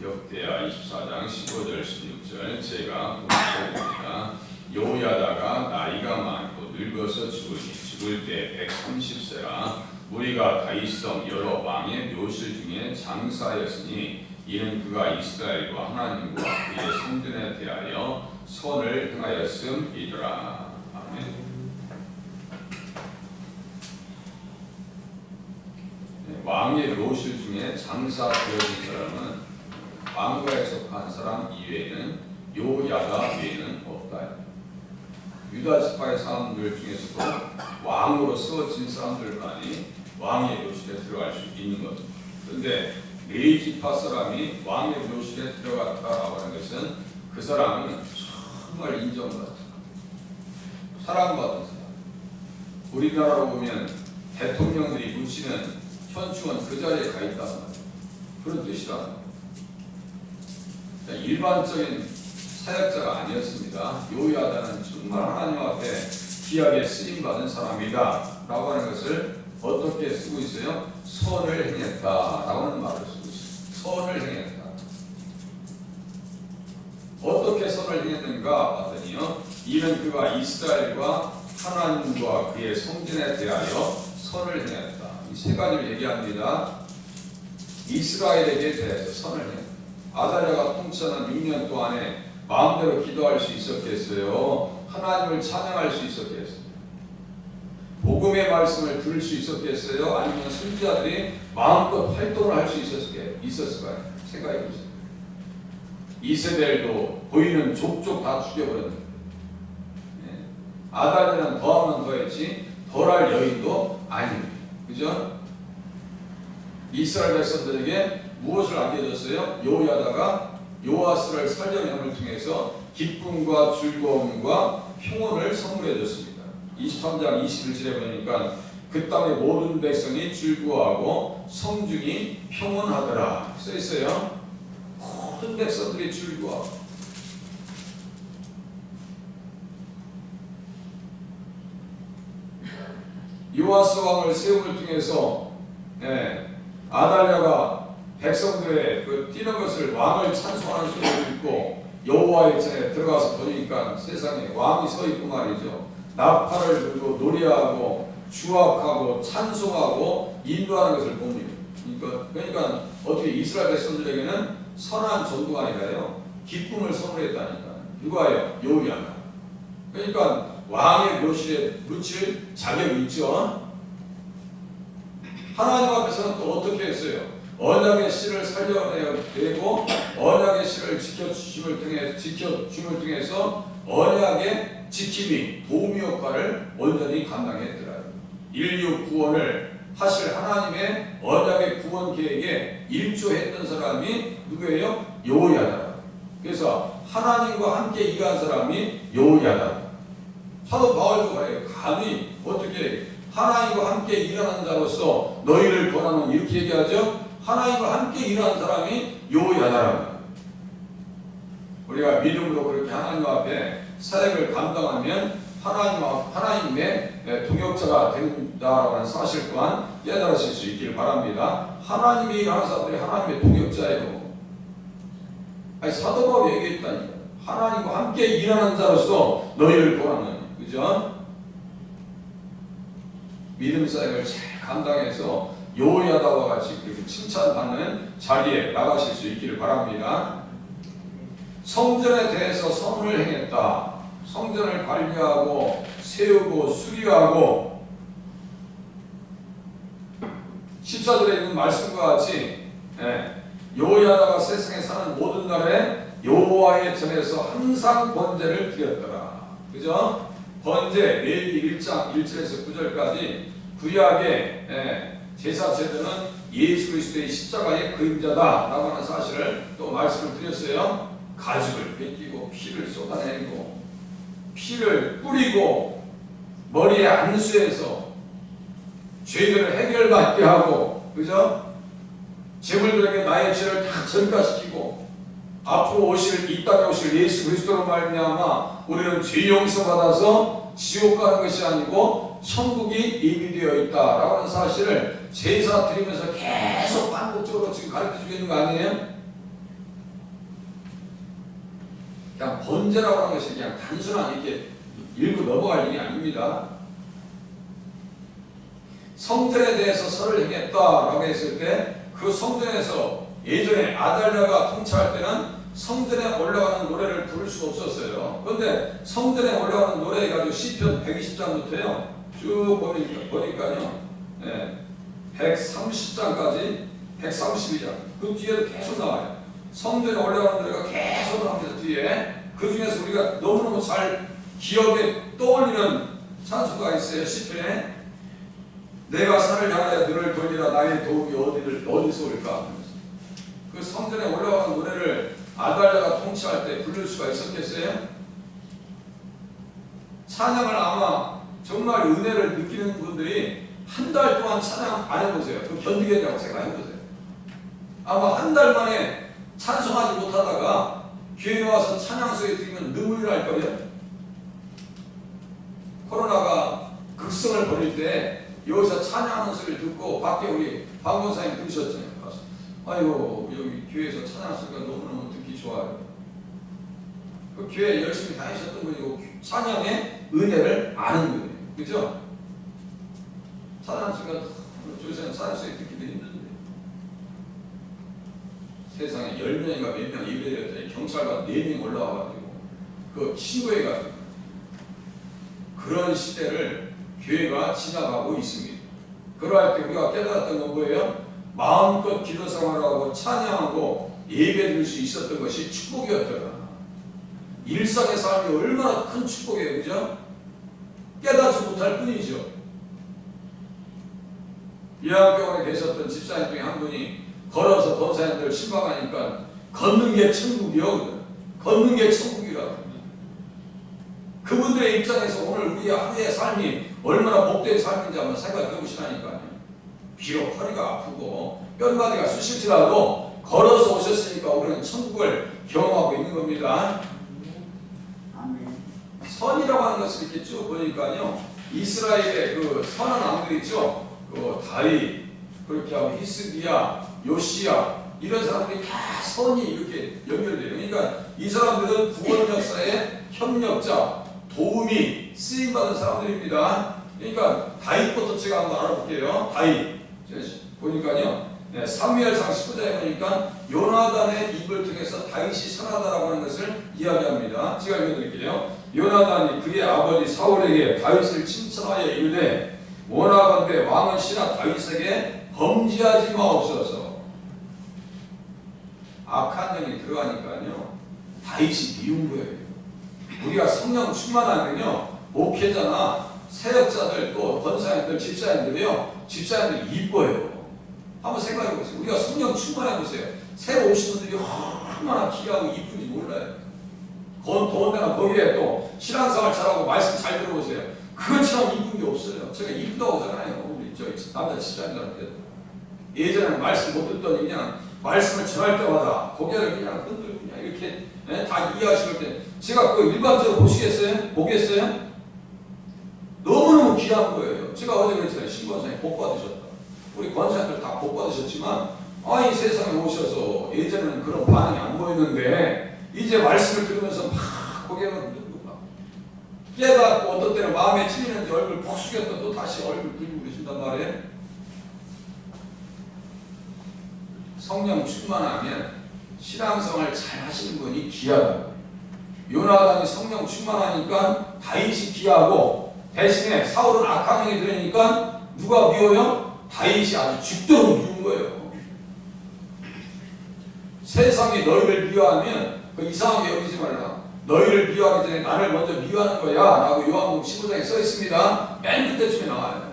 역대하 24장 15절 16절 제가 봅니다. 여호야다가 나이가 많고 늙어서 죽을 때 130세라 우리가 다윗성 여러 왕의 묘실 중에 장사였으니 이는 그가 이스라엘과 하나님과 그의 성전에 대하여 선을 행하였음이더라. 아멘. 왕의 묘실 중에 장사되어진 사람은 왕가에 속한 사람 이외에는 여호야다 외에는 없다. 유다 지파의 사람들 중에서도 왕으로 세워진 사람들만이 왕의 묘실에 들어갈 수 있는 것. 그런데 네 지파 사람이 왕의 묘실에 들어갔다라고 하는 것은 그 사람은 정말 인정받은 사람, 사랑받은 사람. 우리나라로 보면 대통령들이 묻히는 현충원 그 자리에 가 있단 말이에요. 그런 뜻이라. 일반적인 사역자가 아니었습니다. 여호야다는 정말 하나님 앞에 귀하게 쓰임받은 사람이다 라고 하는 것을 어떻게 쓰고 있어요? 선을 행했다 라고 하는 말을 쓰고 있어요. 선을 행했다. 어떻게 선을 행했는가 봤더니요, 이는 그가 이스라엘과 하나님과 그의 성전에 대하여 선을 행했다. 이 세 가지를 얘기합니다. 이스라엘에게 대해서 선을 행했다. 아다랴가 통치하는 6년 동안에 마음대로 기도할 수 있었겠어요? 하나님을 찬양할 수 있었겠어요? 복음의 말씀을 들을 수 있었겠어요? 아니면 선지자들이 마음껏 활동을 할 수 있었을까요? 생각해 보세요. 이세벨도 보이는 족족 다 죽여버렸는데, 아다랴는 더하면 더했지 덜할 여인도 아닙니다. 그죠? 이스라엘 백성들에게 무엇을 안겨줬어요? 여호야다가 요아스를 살려냄을 통해서 기쁨과 즐거움과 평온을 선물해 줬습니다. 23장 21절에 보니까 그 땅의 모든 백성이 즐거워하고 성중이 평온하더라 써 있어요. 모든 백성들이 즐거워하고. 요아스 왕을 세움을 통해서 아달랴가 백성들의 그 뛰는 것을 왕을 찬송하는 소리를 듣고 여호와의 전에 들어가서 보니까 세상에 왕이 서 있고 말이죠. 나팔을 불고 노래하고 주악하고 찬송하고 인도하는 것을 봅니다. 그러니까 어떻게 이스라엘 백성들에게는 선한 전도가 아니라요, 기쁨을 선물했다니까. 누가요? 여호야다. 그러니까 왕의 묘실에 묻힐 자격이 있죠. 하나님 앞에서는 또 어떻게 했어요? 언약의 씨를 살려내고 언약의 씨를 지켜줌을 통해서 언약의 지킴이, 도우미 역할을 온전히 감당했더라. 인류 구원을 하실 하나님의 언약의 구원 계획에 일조했던 사람이 누구예요? 여호야다. 그래서 하나님과 함께 일한 사람이 여호야다. 사도 바울도 그래요. 감히 어떻게 하나님과 함께 일하는 자로서 너희를 권하는, 이렇게 얘기하죠. 하나님과 함께 일하는 사람이 여호야다라고. 우리가 믿음으로 그렇게 하나님 앞에 사역을 감당하면 하나님의 동역자가 된다라고 하는 사실 또한 깨달으실 수 있기를 바랍니다. 하나님이 일하는 사람들이 하나님의 동역자예요. 아니, 사도 바울이 얘기했다니까. 하나님과 함께 일하는 자로서 너희를 권하는, 그죠? 믿음 사역을 잘 감당해서 여호야다와 같이 그렇게 칭찬받는 자리에 나가실 수 있기를 바랍니다. 성전에 대해서 선을 행했다. 성전을 관리하고 세우고 수리하고, 14절에 있는 말씀과 같이 여호야다가 세상에 사는 모든 날에 여호와의 전에서 항상 번제를 드렸더라. 그죠? 번제, 레위기 1장 1절에서 9절까지 구약의 제사 제도는 예수 그리스도의 십자가의 그림자다 라고 하는 사실을 또 말씀을 드렸어요. 가죽을 벗기고 피를 쏟아내고 피를 뿌리고 머리에 안수해서 죄들을 해결받게 하고, 그죠? 재물들에게 나의 죄를 다 전가시키고 앞으로 오실, 이 땅에 오실 예수 그리스도로 말미암아 우리는 죄 용서받아서 지옥 가는 것이 아니고 천국이 예비되어 있다라고 하는 사실을 제사 드리면서 계속 반복적으로 지금 가르쳐 주고 있는 거 아니에요? 그냥 번제라고 하는 것이 그냥 단순한 이렇게 읽고 넘어갈 일이 아닙니다. 성전에 대해서 설을 행했다라고 했을 때 그 성전에서 예전에 아달랴가 통치할 때는 성전에 올라가는 노래를 부를 수가 없었어요. 그런데 성전에 올라가는 노래 가지고 시편 120장부터요 쭉 보니까요 130장까지 132장 그 뒤에도 계속 나와요. 성전에 올라가는 노래가 계속 나옵니다. 뒤에 그 중에서 우리가 너무너무 잘 기억에 떠올리는 찬송가가 있어요. 시편에 내가 산을 향하여 눈을 돌리라 나의 도움이 어디서 올까. 그 성전에 올라가는 노래를 아달랴가 통치할 때 부를 수가 있었겠어요? 찬양을 아마 정말 은혜를 느끼는 분들이 한 달 동안 찬양 안 해보세요. 그 견디겠냐고 생각해보세요. 아마 한 달 만에 찬송하지 못하다가 교회에 와서 찬양소에 들으면 눈물이 날 거예요. 코로나가 극성을 벌일 때 여기서 찬양하는 소리를 듣고 밖에 우리 박원사님 들으셨잖아요. 아이고 여기 교회에서 찬양 소리가 너무너무 듣기 좋아요. 그 교회 열심히 다니셨던 분이고 찬양의 은혜를 아는 거예요. 그죠? 찬양 소리가 요새는 찬양 소리 듣기도 힘든데 세상에 10명인가 몇 명 예배드렸더니 경찰관 4명 올라와가지고 그 신고해가지고 그런 시대를 교회가 지나가고 있습니다. 그러할 때 우리가 깨달았던 건 뭐예요? 마음껏 기도 생활하고 찬양하고 예배드릴 수 있었던 것이 축복이었더라. 일상의 삶이 얼마나 큰 축복이에요. 그죠? 깨닫지 못할 뿐이죠. 요양병원에 계셨던 집사님 중에 한 분이 걸어서 권사님들 신방하니까 걷는 게 천국이요. 걷는 게 천국이라고. 그분들의 입장에서 오늘 우리의 하루의 삶이 얼마나 복된 삶인지 한번 생각해 보시라니까요. 비록 허리가 아프고 뼈마디가 쑤실지라도 걸어서 오셨으니까 우리는 천국을 경험하고 있는 겁니다. 선이라고 하는 것을 이렇게 쭉 보니까요. 이스라엘의 그 선한 왕들 있죠. 그 다윗, 그렇게 하고 히스기야, 요시야 이런 사람들이 다 선이 이렇게 연결돼요. 그러니까 이 사람들은 구원 역사의 협력자, 도움이 쓰임받은 사람들입니다. 그러니까 다윗부터 제가 한번 알아볼게요. 다윗 보니까요. 사무엘상 19장에 보니까 요나단의 입을 통해서 다윗이 선하다라고 하는 것을 이야기합니다. 제가 읽어드릴게요. 요나단이 그의 아버지 사울에게 다윗을 칭찬하여 이르되 원하건대 왕은 씨나 다윗에게 범죄하지 마옵소서. 악한 영이 들어가니까요 다윗이 미운 거예요. 우리가 성령 충만하면요 목회자나 사역자들 또 권사님들 집사님들이요 집사님들 이뻐요. 한번 생각해 보세요. 우리가 성령 충만해 보세요. 새로 오신 분들이 얼마나 귀하고 이쁜지 몰라요. 더군다나 거기에 또 신앙생활 잘하고 말씀 잘 들어보세요. 그것처럼 이쁜 게 없어요. 제가 이쁘다고 하잖아요. 우리 저희 남자 집사님들한테 예전에는 말씀 못 듣더니 그냥 말씀을 전할 때마다 고개를 그냥 흔들고 그냥 이렇게 다 이해하실 때 제가 그 일반적으로 보겠어요? 너무너무 귀한 거예요. 제가 어제 그랬잖아요. 신권사님 복 받으셨다. 우리 권사님들 다 복 받으셨지만 이 세상에 오셔서 예전에는 그런 반응이 안 보였는데 이제 말씀을 들으면서 막 고개를 흔들고 막 깨닫고 어떤 때는 마음에 찔리는지 얼굴 푹 숙였다 또 다시 얼굴 들고 그러신단 말이에요. 성령 충만하면 신앙생활 잘 하시는 분이 귀하다. 요나단이 성령 충만하니까 다윗이 귀하고 대신에 사울은 악한 영이 들으니까 누가 미워요? 다윗이 아주 죽도록 미운 거예요. 세상이 너희를 미워하면 그 이상하게 여기지 말라. 너희를 미워하기 전에 나를 먼저 미워하는 거야 라고 요한복음 15장에 써 있습니다. 맨 끝에쯤에 나와요.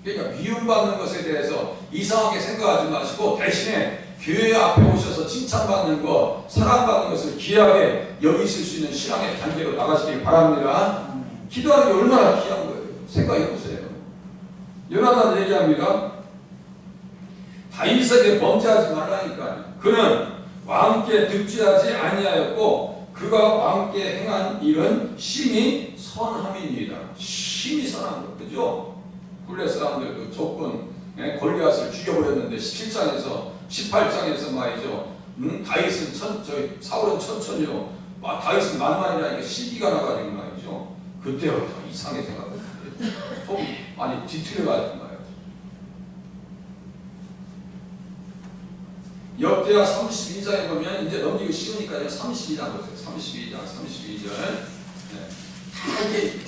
그러니까 미움받는 것에 대해서 이상하게 생각하지 마시고 대신에 교회 앞에 오셔서 칭찬받는 것, 사랑받는 것을 귀하게 여기실 수 있는 신앙의 단계로 나가시길 바랍니다. 기도하는 게 얼마나 귀한 거예요. 생각해 보세요. 요나단 얘기합니다. 다윗에게 범죄하지 말라니까. 그는 왕께 득죄하지 아니하였고 그가 왕께 행한 일은 심히 선함이니이다. 심히 선한 것, 그죠? 굴레 사람들 그 조건 골리앗을 죽여버렸는데 17장에서 18장에서 말이죠. 다윗은 사울은 천천히요. 다윗은 만만이라니까 시기가 나가지고 말이죠. 그때부터 이상하게 생각했어요. 속이 많이 뒤틀려가지고 말이죠. 역대하 32장에 보면 이제 넘기기 쉬우니까요. 32장 보세요. 32절. 네. 다 이게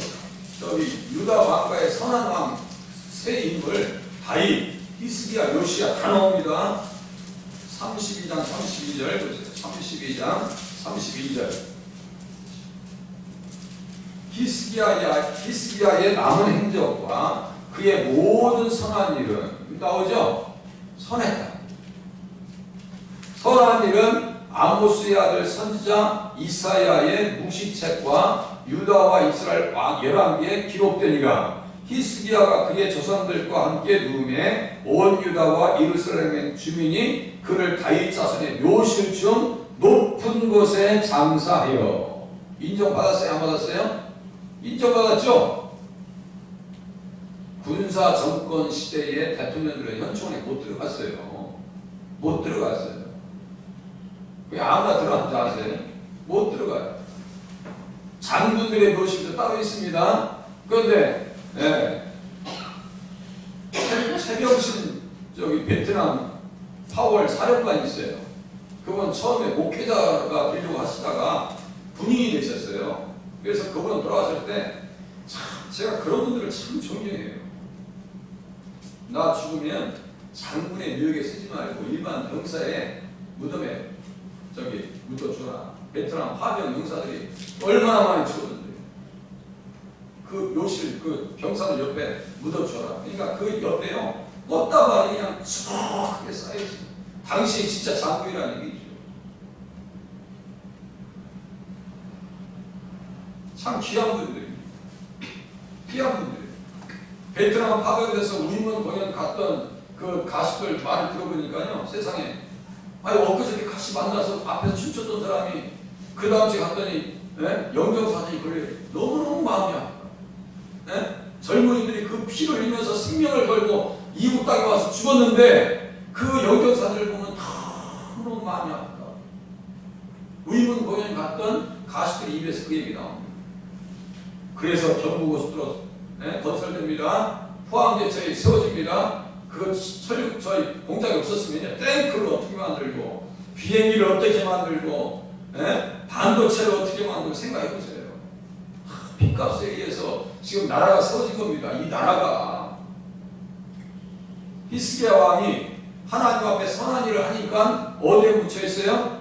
저기 유다 왕가의 선한 왕 세 인물 다윗, 히스기야, 요시야 다 나옵니다. 32장 32절 보세요. 32장 32절. 히스기야의 남은 행적과 그의 모든 선한 일은 나오죠. 선했다. 선한 일은 아모스의 아들 선지자 이사야의 묵시책과 유다와 이스라엘 왕 11개에 기록되니라. 히스기야가 그의 조상들과 함께 누움에 온 유다와 예루살렘의 주민이 그를 다윗 자손의 묘실 중 높은 곳에 장사하여. 인정받았어요? 안 받았어요? 인정받았죠? 군사 정권 시대의 대통령들은 현충원에 못 들어갔어요. 못 들어갔어요. 왜 아무나 들어가는지 아세요? 못 들어가요. 장군들의 묘실도 따로 있습니다. 그런데 최병신 저기 베트남 파월 사령관이 있어요. 그분 처음에 목회자가 되려고 하시다가 군인이 되셨어요. 그래서 그분 돌아가실 때 참 제가 그런 분들을 참 존경해요. 나 죽으면 장군의 묘역에 쓰지 말고 일반 병사의 무덤에 저기 묻어주라. 베트남 파병 병사들이 얼마나 많이 죽었는데 그 묘실 그 병사들 옆에 묻어주라. 그러니까 그 옆에요 꽃다발이 그냥 쭉 크게 쌓여있어요. 당시에 진짜 장군이라는 얘기죠. 참 귀한 분들이 귀한 분들. 베트남 파병돼서 우인문 공연 갔던 그 가수들 말을 들어보니까요 세상에 아니 엊그저께 같이 만나서 앞에서 춤췄던 사람이 그 다음 주에 갔더니 영정사진이 걸려요. 너무너무 마음이 아파. 젊은이들이 그 피를 흘리면서 생명을 걸고 이국 땅에 와서 죽었는데 그 영정사진을 보면 너무너무 마음이 아프다. 의문 공연 갔던 가수들 입에서 그 얘기 나옵니다. 그래서 경부고속도로 건설됩니다. 포항제철이 세워집니다. 그 저희 공장이 없었으면요 탱크를 어떻게 만들고 비행기를 어떻게 만들고 반도체를 어떻게 만들고 생각해보세요. 빚값에 의해서 지금 나라가 세워진 겁니다. 이 나라가. 히스기야 왕이 하나님 앞에 선한 일을 하니까 어디에 묻혀있어요?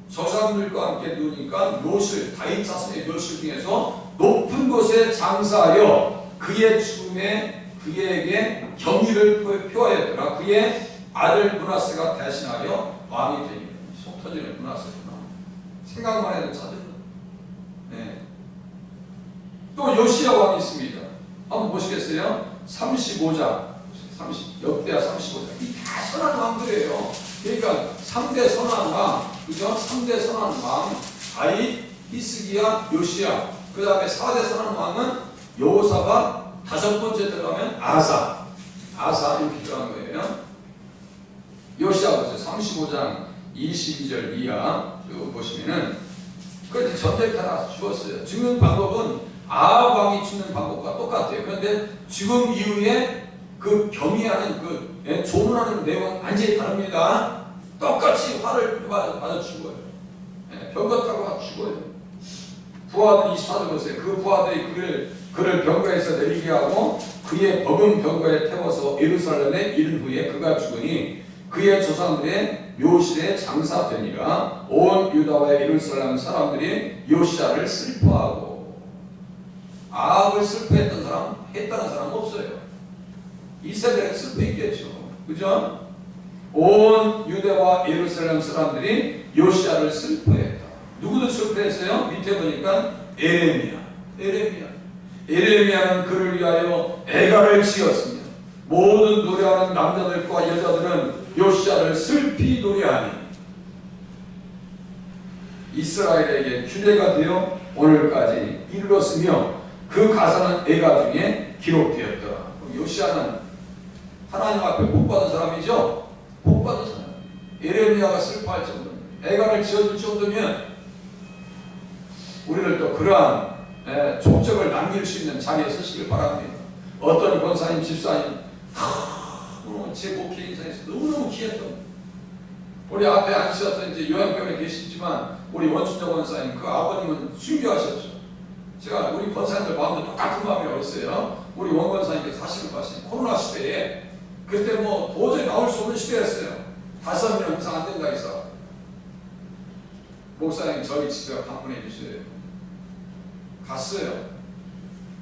조상들과 함께 누우니까 묘실, 다윗 자손의 묘실 중에서 높은 곳에 장사하여 그의 죽음에 그에게 경의를 표하였더라. 그의 아들 므낫세가 대신하여 왕이 되니. 속 터지는 므낫세구나. 생각만 해도 짜증나. 또 요시야 왕이 있습니다. 한번 보시겠어요? 35장. 역대하 35장. 이 다 선한 왕들이에요. 그러니까 3대 선한 왕, 그죠? 3대 선한 왕, 다윗, 히스기야, 요시야. 그 다음에 4대 선한 왕은 여호사밧, 다섯 번째 들어가면 아사 이렇게 들어간 거예요. 요시야 보세요. 35장 22절 이하 쭉 보시면은 그런데 전쟁 다 죽었어요. 죽는 방법은 아합 왕이 죽는 방법과 똑같아요. 그런데 죽음 이후에 그 경의하는 그 조문하는 내용은 완전히 다릅니다. 똑같이 화를 받아 죽어요. 병거 타고 죽어요. 부하들 24절 보세요. 그 부하들이 그를 병거에서 내리게 하고 그의 법은 병거에 태워서 예루살렘에 이른 후에 그가 죽으니 그의 조상들의 묘실에 장사되니라. 온 유다와 예루살렘 사람들이 요시야를 슬퍼하고. 아합을 슬퍼했던 사람, 했다는 사람 없어요. 이스라엘은 슬퍼했겠죠. 그죠? 온 유다와 예루살렘 사람들이 요시야를 슬퍼했다. 누구도 슬퍼했어요? 밑에 보니까 에레미야는 그를 위하여 애가를 지었으며 모든 노래하는 남자들과 여자들은 요시야를 슬피 노래하니. 이스라엘에게 규례가 되어 오늘까지 이르렀으며 그 가사는 애가 중에 기록되었더라. 요시야는 하나님 앞에 복받은 사람이죠. 복받은 사람. 에레미야가 슬퍼할 정도면, 애가를 지어줄 정도면 우리를 또 그러한 족적을 남길 수 있는 자리에 서시길 바랍니다. 어떤 권사님, 집사님 제 목회 인사에서 너무너무 귀했던 우리 앞에 앉으셔서 이제 요양병원에 계시지만 우리 원춘정 권사님 그 아버님은 순교하셨죠. 제가 우리 권사님들 마음도 똑같은 마음이 없어요. 우리 원 권사님께서 사실을 봤어요. 코로나 시대에 그때 뭐 도저히 나올 수 없는 시대였어요. 5명 이상 안 된다 해서 목사님 저희 집에 방문해 주세요. 갔어요.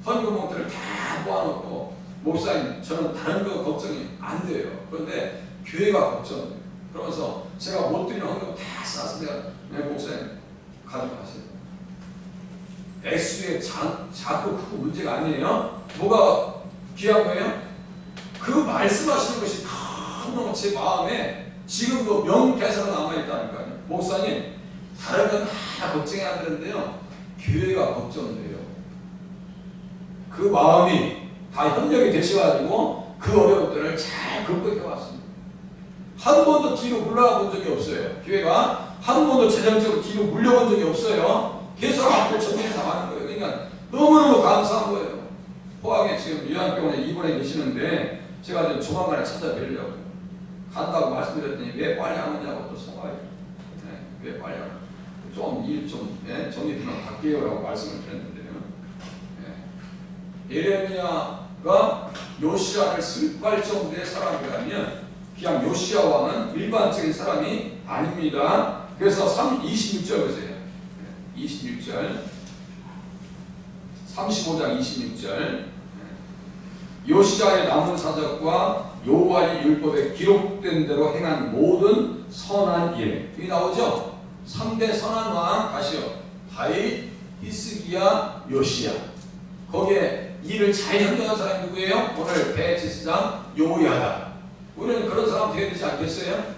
헌금 봉투를 다 모아놓고 목사님 저는 다른 거 걱정이 안 돼요. 그런데 교회가 걱정돼요. 그러면서 제가 못 드리는 헌금 다 싸서 내가 목사님 가져가세요. 액수의 작고 크고 문제가 아니에요. 뭐가 귀한 거예요? 그 말씀하시는 것이 너무너무 제 마음에 지금도 명대사로 남아있다니까요. 목사님 다른 건 다 걱정이 안 되는데요. 교회가 걱정돼요. 그 마음이 다 협력이 되셔가지고 그 어려움들을 잘 극복해 왔습니다. 한 번도 뒤로 물러가 본 적이 없어요. 교회가 한 번도 재정적으로 뒤로 물려본 적이 없어요. 계속 앞으로 전진해 나가는 거예요. 그러니까 너무너무 감사한 거예요. 포항에 지금 요양병원에 입원해 계시는데 제가 지금 조만간에 찾아뵈려고 간다고 말씀드렸더니 왜 빨리 안 오냐고 또 성화해요. 왜 빨리 안 오냐고. 일 정리되면 갈게요라고 말씀을 드렸는데요. 예레미야가 요시야를 슬퍼할 정도의 사람이라면 그냥 요시야 왕은 일반적인 사람이 아닙니다. 그래서 26절 보세요. 26절 35장 26절 요시야의 남은 사적과 여호와의 율법에 기록된 대로 행한 모든 선한 일 여기 나오죠? 3대 선한 왕 다시요. 다윗, 히스기야, 요시야. 거기에 일을 잘 협력한 사람이 누구예요? 오늘 대제사장 요야다. 우리는 그런 사람 되어야 되지 않겠어요?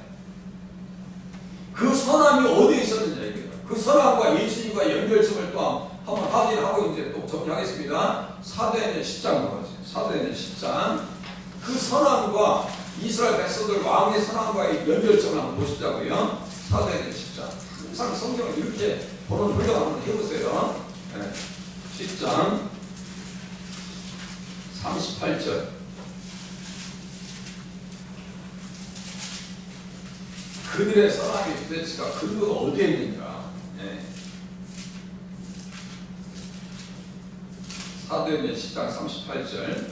그 선함이 어디에 있었느냐 이거예요. 그 선함과 예수님과 연결점을 또 한번 확인하고 이제 또 정리하겠습니다. 사도행전 10장 보세요. 사도행전 10장 그 선함과 이스라엘 백성들 왕의 선함과의 연결점을 한번 보시자고요. 사도행전 10장 항상 성경을 이렇게 보는 훈련 한번 해보세요. 10장 38절 그들의 선함의 도대체가 근거가 어디에 있는가. 사도행전 10장 38절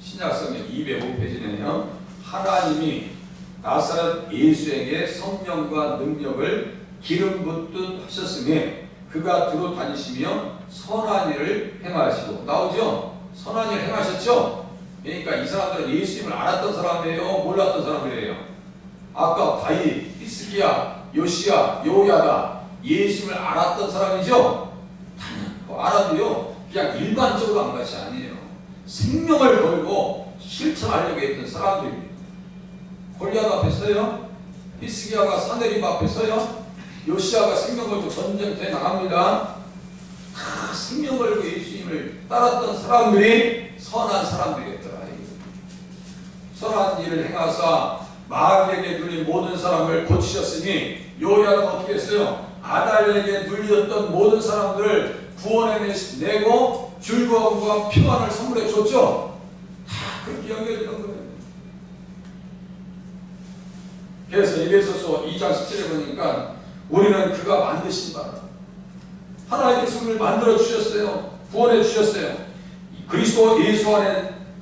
신약성경 205페이지네요. 하나님이 나사렛 예수에게 성령과 능력을 기름 붓듯 하셨으니 그가 두루 다니시며 선한 일을 행하시고 나오죠? 선한 일을 행하셨죠? 그러니까 이 사람들은 예수님을 알았던 사람이에요? 몰랐던 사람이에요? 아까 다윗, 히스기야, 요시야, 요야다 예수님을 알았던 사람이죠? 알아도요 그냥 일반적으로 한 것이 아니에요. 생명을 걸고 실천하려고 했던 사람들입니다. 골리앗 앞에 서요. 히스기야가 사내림 앞에 서요. 요시야가 생명 걸고 전쟁터에 나갑니다. 다 생명 걸고 예수님을 따랐던 사람들이 선한 사람들이었더라. 선한 일을 행하사 마귀에게 눌린 모든 사람을 고치셨으니 요야는 어떻게 했어요? 아달에게 눌렸던 모든 사람들을 구원해내고 즐거움과 평안을 선물해 줬죠. 다 그렇게 연결되는 거예요. 그래서 에베소서 2장 17에 보니까 우리는 그가 만드신 바 하나님께서 우리를 만들어 주셨어요. 구원해 주셨어요. 그리스도 예수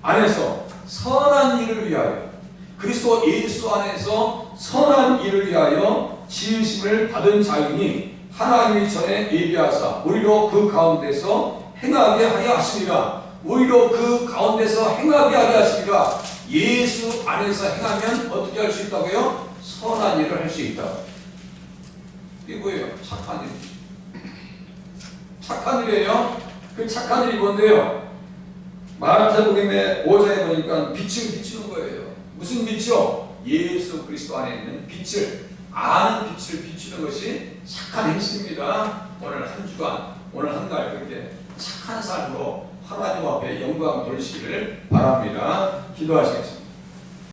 안에서 선한 일을 위하여 그리스도 예수 안에서 선한 일을 위하여 지으심을 받은 자이니 하나님이 전에 예비하사 우리로 그 가운데서 행하게 하려 하십니다. 우리로 그 가운데서 행하게 하려 하십니다. 예수 안에서 행하면 어떻게 할 수 있다고요? 선한 일을 할 수 있다. 이게 뭐예요? 착한 일. 착한 일이에요. 그 착한 일이 뭔데요? 마태복음의 5장에 보니까 빛을 비추는 거예요. 무슨 빛이요? 예수 그리스도 안에 있는 빛을 아는 빛을 비추는 것이 착한 행실입니다. 오늘 한 주간, 오늘 한 달 그렇게 착한 삶으로 하나님 앞에 영광 돌리시기를 바랍니다. 기도하시겠습니다.